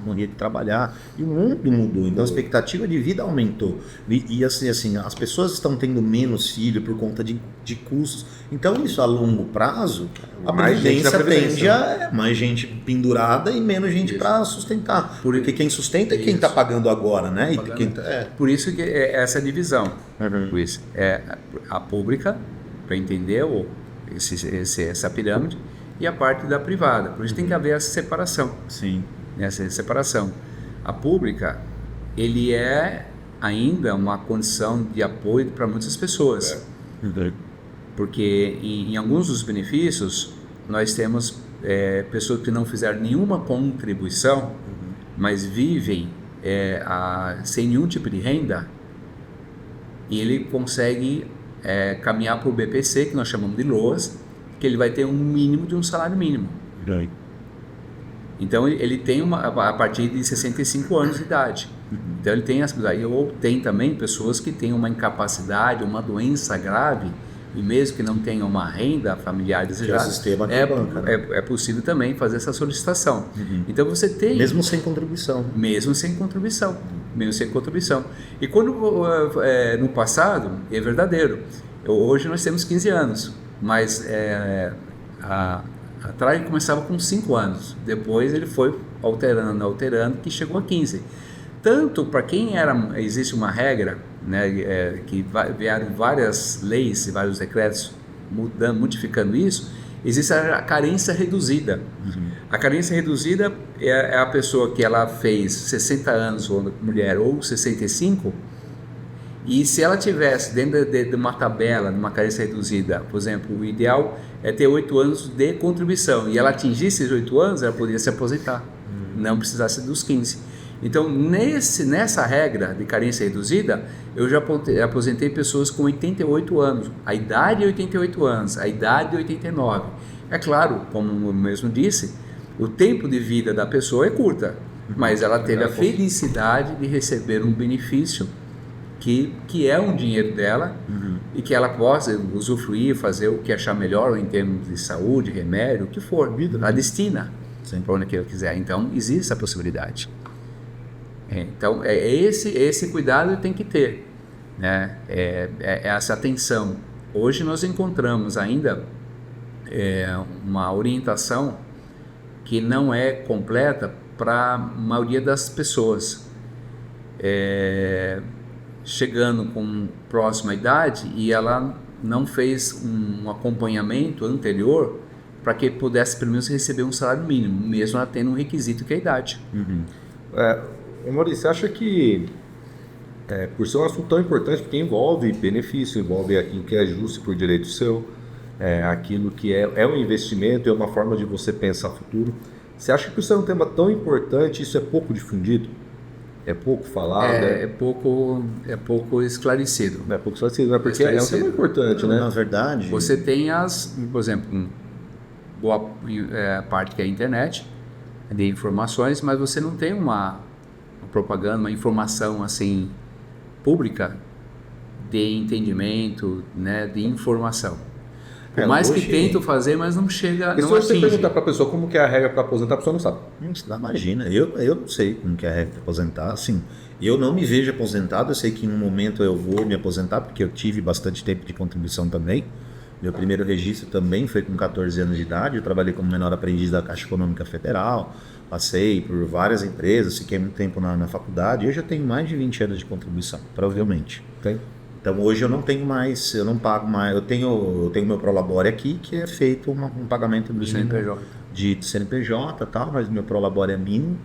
morria de trabalhar, e o mundo mudou, então a expectativa de vida aumentou. E assim, as pessoas estão tendo menos filho por conta de de custos. Então, isso a longo prazo, a Mais gente na previdência Previdência, tende a mais gente pendurada e menos gente para sustentar. Porque quem sustenta é quem está pagando agora, né? Pagando. Quem Por isso que é essa divisão. Uhum. Por isso, é a pública, para entender essa pirâmide, e a parte da privada. Por isso tem que haver essa separação. Sim. Essa separação. A pública, ele é ainda uma condição de apoio para muitas pessoas. Porque em alguns dos benefícios, nós temos pessoas que não fizeram nenhuma contribuição, mas vivem sem nenhum tipo de renda, e ele consegue caminhar para o BPC, que nós chamamos de LOAS, que ele vai ter um mínimo de um salário mínimo. Então ele tem a partir de 65 anos de idade. Então ele tem ou tem também pessoas que têm uma incapacidade, uma doença grave, e mesmo que não tenham uma renda familiar desejada, é possível também fazer essa solicitação. Então você tem... Mesmo sem contribuição. Mesmo sem contribuição. E quando no passado, é verdadeiro, hoje nós temos 15 anos, mas a TRAI começava com 5 anos, depois ele foi alterando, que chegou a 15. Tanto para quem existe uma regra, né, que vieram várias leis e vários decretos modificando isso, existe a carência reduzida. A carência reduzida é a pessoa que ela fez 60 anos, ou mulher, ou 65, e se ela tivesse dentro de uma tabela, numa carência reduzida, por exemplo, o ideal é ter 8 anos de contribuição, e ela atingisse esses 8 anos, ela poderia se aposentar, não precisasse dos 15. Então, nessa regra de carência reduzida, eu já aposentei pessoas com 88 anos, a idade é 88 anos, a idade é 89. É claro, como eu mesmo disse, o tempo de vida da pessoa é curta, mas ela teve a felicidade de receber um benefício que é um dinheiro dela, e que ela possa usufruir, fazer o que achar melhor em termos de saúde, remédio, o que for, ela destina para onde ela quiser. Então, existe essa possibilidade. Então, esse cuidado tem que ter, né? Essa atenção. Hoje nós encontramos ainda uma orientação que não é completa para a maioria das pessoas. Chegando com próxima idade e ela não fez um acompanhamento anterior para que pudesse pelo menos receber um salário mínimo, mesmo ela tendo um requisito que é a idade. Maurício, você acha que, por ser um assunto tão importante, porque envolve benefício, envolve aquilo que é justo por direito seu, aquilo que é um investimento, é uma forma de você pensar futuro, você acha que isso é um tema tão importante, isso é pouco difundido? É pouco falado? É pouco esclarecido. É pouco esclarecido, né? Porque é um tema importante, né? Na verdade... Você tem por exemplo, boa parte que é a internet, de informações, mas você não tem uma propaganda, uma informação assim pública de entendimento, né, de informação. Por mais que tentam fazer, mas não chega, não atinge. Se você perguntar para a pessoa como que é a regra para aposentar, a pessoa não sabe. Imagina, eu não sei como que é a regra para aposentar. Assim, eu não me vejo aposentado, eu sei que em um momento eu vou me aposentar, porque eu tive bastante tempo de contribuição também. Meu primeiro registro também foi com 14 anos de idade, eu trabalhei como menor aprendiz da Caixa Econômica Federal, passei por várias empresas, fiquei muito tempo na faculdade, eu já tenho mais de 20 anos de contribuição, provavelmente. Então hoje eu não tenho mais, eu não pago mais, eu tenho meu Prolabore aqui, que é feito um pagamento do CNPJ. De CNPJ e tal, mas meu Prolabore é mínimo.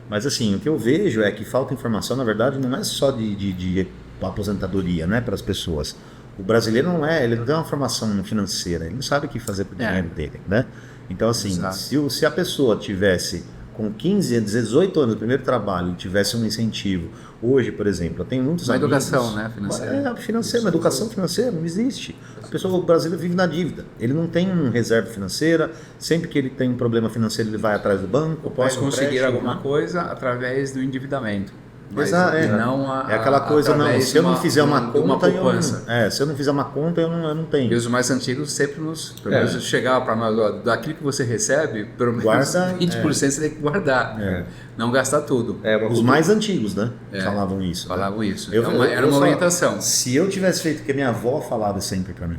Mas assim, o que eu vejo é que falta informação, na verdade, não é só de aposentadoria, né, para as pessoas. O brasileiro ele não tem uma formação financeira, ele não sabe o que fazer com o dinheiro dele, né? Então assim, se a pessoa tivesse com 15 a 18 anos, no primeiro trabalho, tivesse um incentivo. Hoje, por exemplo, eu tenho muitos amigos... Uma educação, né, financeira. Uma educação financeira não existe. O brasileiro vive na dívida. Ele não tem reserva financeira. Sempre que ele tem um problema financeiro, ele vai atrás do banco. Eu posso conseguir alguma coisa através do endividamento. Mas não aquela coisa, se eu não fizer uma conta, se eu não fizer uma conta, eu não tenho. E os mais antigos sempre pelo menos chegavam para nós, daquilo que você recebe, pelo menos 20% você tem que guardar, não gastar tudo. Os mais antigos, né? Falavam isso. Era uma orientação. Se eu tivesse feito o que minha avó falava sempre para mim,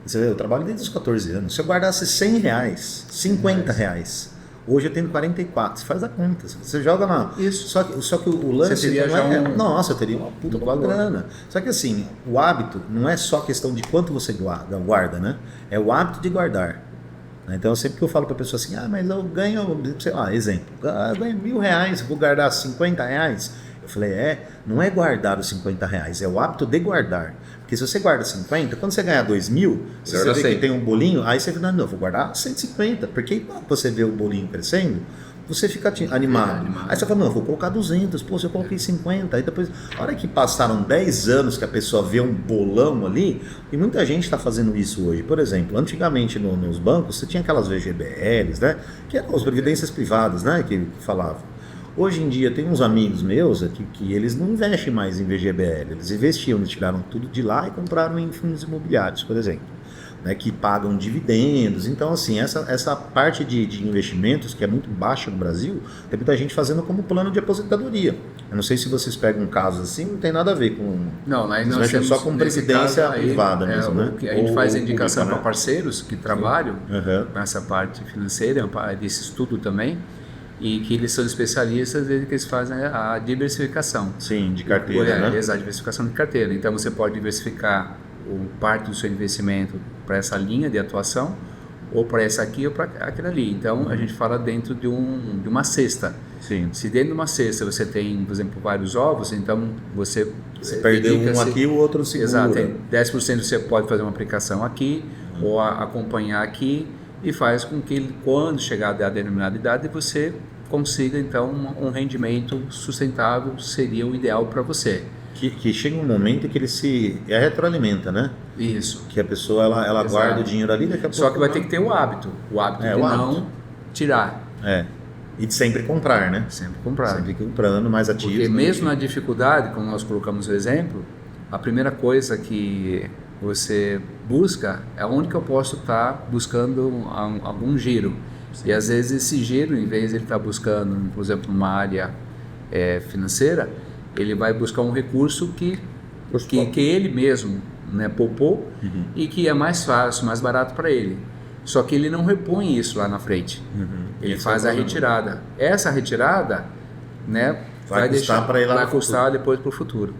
Você vê, eu trabalho desde os 14 anos. Se eu guardasse R$100, R$50, hoje eu tenho 44. Você faz a conta. Você joga na... Isso. Só que o lance... Você teria já Nossa, eu teria uma puta grana. Só que assim, o hábito não é só questão de quanto você guarda, né? É o hábito de guardar. Então, sempre que eu falo para a pessoa assim, mas eu ganho, sei lá, exemplo, eu ganho R$1.000, vou guardar R$50. Eu falei, não é guardar os R$50, é o hábito de guardar. Porque se você guarda 50, quando você ganhar 2.000, se você vê que tem um bolinho, aí você fala, não, eu vou guardar 150, porque aí quando você vê o bolinho crescendo, você fica animado. Aí você fala, não, eu vou colocar 200, pô, se eu coloquei 50, aí depois, a hora que passaram 10 anos que a pessoa vê um bolão ali, e muita gente está fazendo isso hoje. Por exemplo, antigamente nos bancos, você tinha aquelas VGBLs, né, que eram as previdências privadas, né, que falavam. Hoje em dia, tem uns amigos meus aqui que eles não investem mais em VGBL, eles investiam, eles tiraram tudo de lá e compraram em fundos imobiliários, por exemplo, né, que pagam dividendos. Então, assim, essa parte de investimentos, que é muito baixa no Brasil, tem muita gente fazendo como plano de aposentadoria. Eu não sei se vocês pegam casos assim, não tem nada a ver com... Não, nós temos só com previdência privada mesmo, né? A gente faz a indicação pública, para parceiros que trabalham com essa parte financeira, desse estudo também, e que eles são especialistas e que eles fazem a diversificação. Sim, de carteira, né? Exato, a diversificação de carteira. Então, você pode diversificar parte do seu investimento para essa linha de atuação, ou para essa aqui ou para aquela ali. Então, a gente fala dentro de uma cesta. Sim. Se dentro de uma cesta você tem, por exemplo, vários ovos, então você perdeu um aqui, o outro segura. Exato, 10% você pode fazer uma aplicação aqui, ou acompanhar aqui, e faz com que quando chegar a determinada idade você consiga então um rendimento sustentável, seria o ideal para você. Que chega um momento que ele se retroalimenta, né? Isso. Que a pessoa ela guarda o dinheiro ali, daqui a pouco... Só que vai ter que ter o hábito de não tirar. E de sempre comprar, né? Sempre comprar. Sempre comprando mais ativos. Porque mesmo na dificuldade, como nós colocamos o exemplo, a primeira coisa que você busca é onde que eu posso estar buscando algum giro. Sim. E às vezes esse giro, em vez de ele estar buscando, por exemplo, uma área financeira, ele vai buscar um recurso que ele mesmo, né, poupou, e que é mais fácil, mais barato para ele. Só que ele não repõe isso lá na frente. Ele faz a retirada. Essa retirada, né, vai custar depois para o futuro.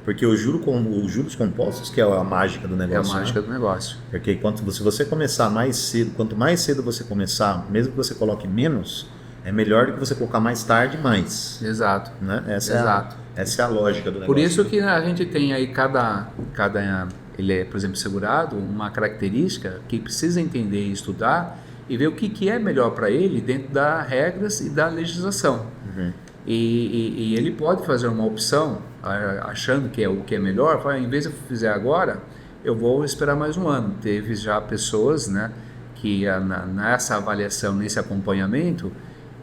Porque os juros compostos que é a mágica do negócio. É a mágica do negócio. Porque se você começar mais cedo, quanto mais cedo você começar, mesmo que você coloque menos, é melhor do que você colocar mais tarde mais. Exato. Né? Essa é a lógica do negócio. Por isso que a gente tem aí ele é, por exemplo, segurado, uma característica que precisa entender e estudar e ver o que é melhor para ele dentro das regras e da legislação. E ele pode fazer uma opção achando que é o que é melhor, em vez de eu fizer agora, eu vou esperar mais um ano. Teve já pessoas, né, que nessa avaliação, nesse acompanhamento,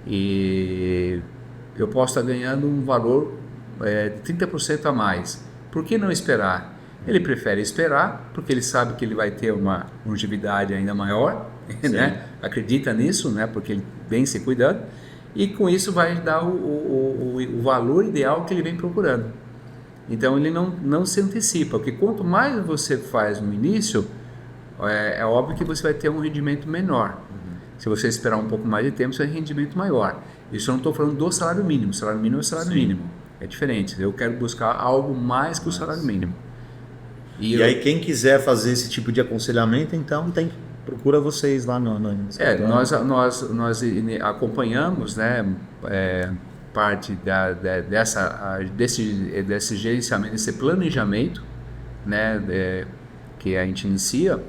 e eu posso estar ganhando um valor de 30% a mais. Por que não esperar? Ele prefere esperar, porque ele sabe que ele vai ter uma longevidade ainda maior, né? Acredita nisso, né? Porque ele vem se cuidando, e com isso vai dar o valor ideal que ele vem procurando. Então ele não se antecipa, porque quanto mais você faz no início, é óbvio que você vai ter um rendimento menor. Se você esperar um pouco mais de tempo, você vai ter um rendimento maior. Isso eu não estou falando do salário mínimo. O salário mínimo é o salário mínimo. É diferente. Eu quero buscar algo mais que o salário mínimo. E aí quem quiser fazer esse tipo de aconselhamento, então procura vocês lá no nós acompanhamos, né, parte desse gerenciamento, desse planejamento, né, que a gente inicia,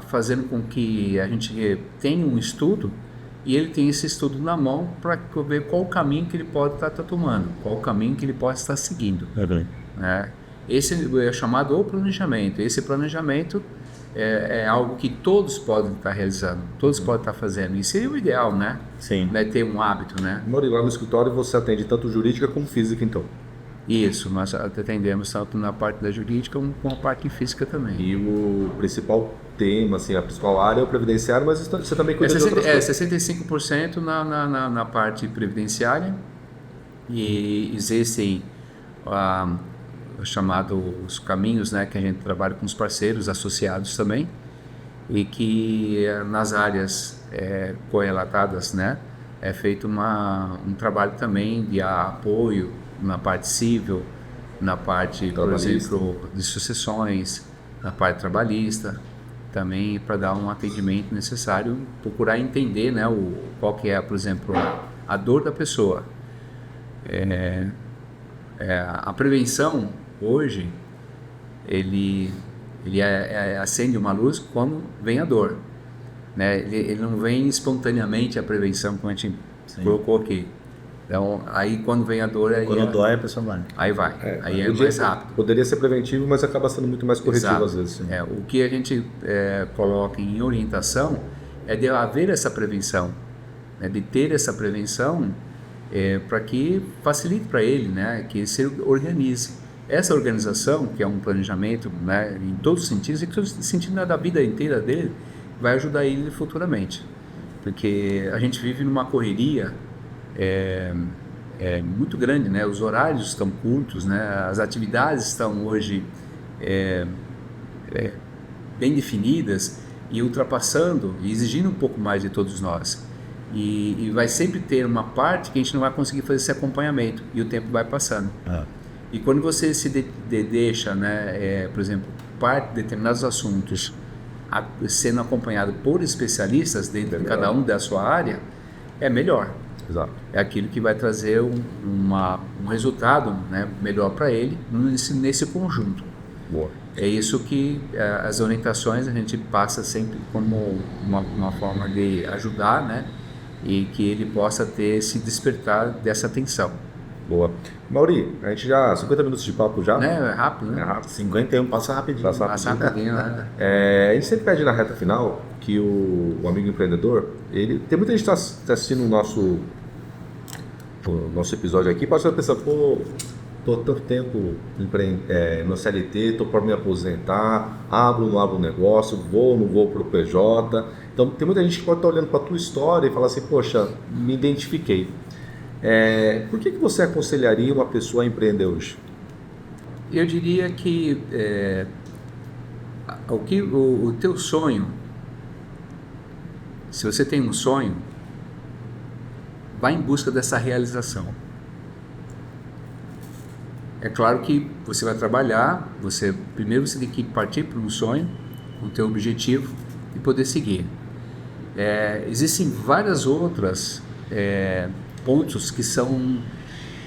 fazendo com que a gente tenha um estudo e ele tem esse estudo na mão para ver qual o caminho que ele pode estar tomando, qual o caminho que ele pode estar seguindo. Né? Esse é chamado o planejamento. Esse planejamento é algo que todos podem estar realizando, todos podem estar fazendo. E seria o ideal, né? Sim. Né? Ter um hábito, né? Murilo, lá no escritório você atende tanto jurídica como física, então? Isso, nós atendemos tanto na parte da jurídica como a parte física também. E o principal tema, assim, a principal área é o previdenciário, mas você também cuida de outras coisas? 65% na parte previdenciária, e existem os caminhos, né, que a gente trabalha com os parceiros associados também, e que nas áreas correlatadas, né, é feito um trabalho também de apoio na parte civil, na parte, por exemplo, de sucessões, na parte trabalhista, também para dar um atendimento necessário, procurar entender, né, qual que é, por exemplo, a dor da pessoa. A prevenção hoje, ele acende uma luz quando vem a dor, né? Ele não vem espontaneamente a prevenção, como a gente colocou aqui. Então, aí quando vem a dor... Quando dói, a pessoa vai. Aí vai, aí é mais rápido. Poderia ser preventivo, mas acaba sendo muito mais corretivo. Exato. Às vezes. Sim. O que a gente coloca em orientação é de haver essa prevenção, né? De ter essa prevenção para que facilite para ele, né? Que ele se organize. Essa organização, que é um planejamento, né, em todos os sentidos, e que o sentido da vida inteira dele, vai ajudar ele futuramente. Porque a gente vive numa correria muito grande, né? Os horários estão curtos, né? As atividades estão hoje bem definidas e ultrapassando e exigindo um pouco mais de todos nós. E vai sempre ter uma parte que a gente não vai conseguir fazer esse acompanhamento e o tempo vai passando. E quando você se deixa, né, por exemplo, parte de determinados assuntos sendo acompanhado por especialistas dentro de cada um da sua área, é melhor. Exato. É aquilo que vai trazer um resultado, né, melhor para ele nesse conjunto. Boa. É isso que as orientações a gente passa sempre como uma forma de ajudar, né, e que ele possa ter esse despertar dessa atenção. Boa. Mauri, a gente já... 50 minutos de papo já? É rápido, né? É rápido. 51 passa rapidinho. Passa rapidinho, né? A gente sempre pede na reta final que o amigo empreendedor, tem muita gente que está assistindo o nosso episódio aqui, pode estar pensando, tô tanto tempo no CLT, tô para me aposentar, abro ou não abro um negócio, vou ou não vou para o PJ. Então tem muita gente que pode estar olhando para a tua história e falar assim, poxa, me identifiquei. Por que você aconselharia uma pessoa a empreender hoje? Eu diria que o teu sonho, se você tem um sonho, vá em busca dessa realização. É claro que você vai trabalhar, primeiro você tem que partir para um sonho, o teu objetivo e poder seguir. Existem várias outras pontos que são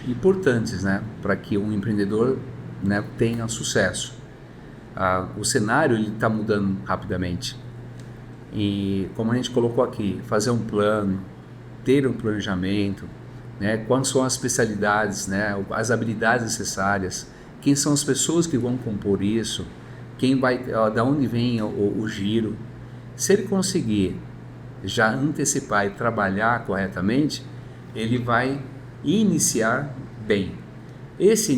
importantes, né, para que um empreendedor, né, tenha sucesso. O cenário está mudando rapidamente e, como a gente colocou aqui, fazer um plano, ter um planejamento, né, quais são as especialidades, né, as habilidades necessárias, quem são as pessoas que vão compor isso, da onde vem o giro. Se ele conseguir já antecipar e trabalhar corretamente, ele vai iniciar bem. Esse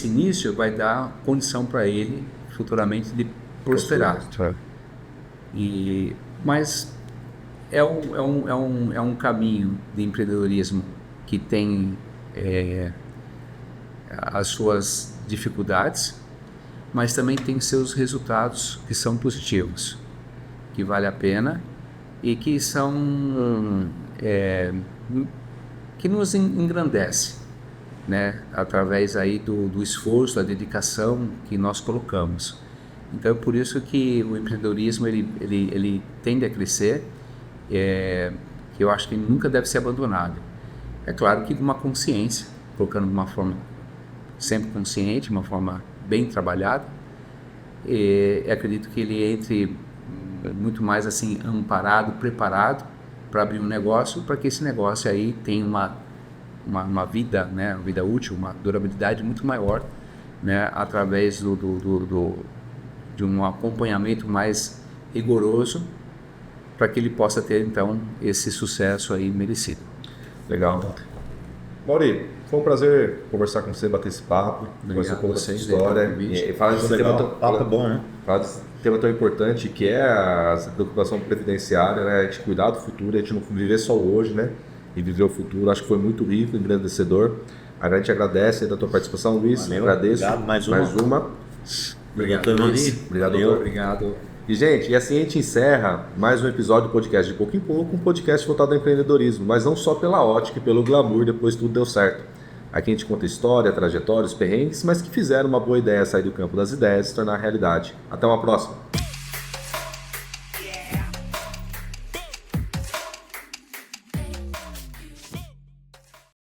início vai dar condição para ele futuramente de prosperar. Mas é um caminho de empreendedorismo que tem as suas dificuldades, mas também tem seus resultados que são positivos, que vale a pena e que são que nos engrandece, né, através aí do esforço, da dedicação que nós colocamos. Então é por isso que o empreendedorismo ele tende a crescer, que eu acho que nunca deve ser abandonado. É claro que de uma consciência, colocando de uma forma sempre consciente, uma forma bem trabalhada, e acredito que ele entre muito mais assim amparado, preparado para abrir um negócio, para que esse negócio aí tenha uma vida, né, uma vida útil, uma durabilidade muito maior, né, através de um acompanhamento mais rigoroso, para que ele possa ter então esse sucesso aí merecido. Legal. Mauri, foi um prazer conversar com você, bater esse papo, conversar com você, história e falar desse tema bom, né? Falar desse tema tão importante que é a preocupação previdenciária, né? A gente cuidar do futuro, a gente não viver só o hoje, né? E viver o futuro. Acho que foi muito rico, engrandecedor. A gente agradece da tua participação, Luiz. Valeu, agradeço. Obrigado, mais uma. Obrigado, Mauri. Obrigado, doutor. Obrigado. E, gente, e assim a gente encerra mais um episódio do podcast de pouco em pouco, um podcast voltado ao empreendedorismo, mas não só pela ótica e pelo glamour, depois tudo deu certo. Aqui a gente conta história, trajetórias, perrengues, mas que fizeram uma boa ideia sair do campo das ideias e se tornar realidade. Até uma próxima!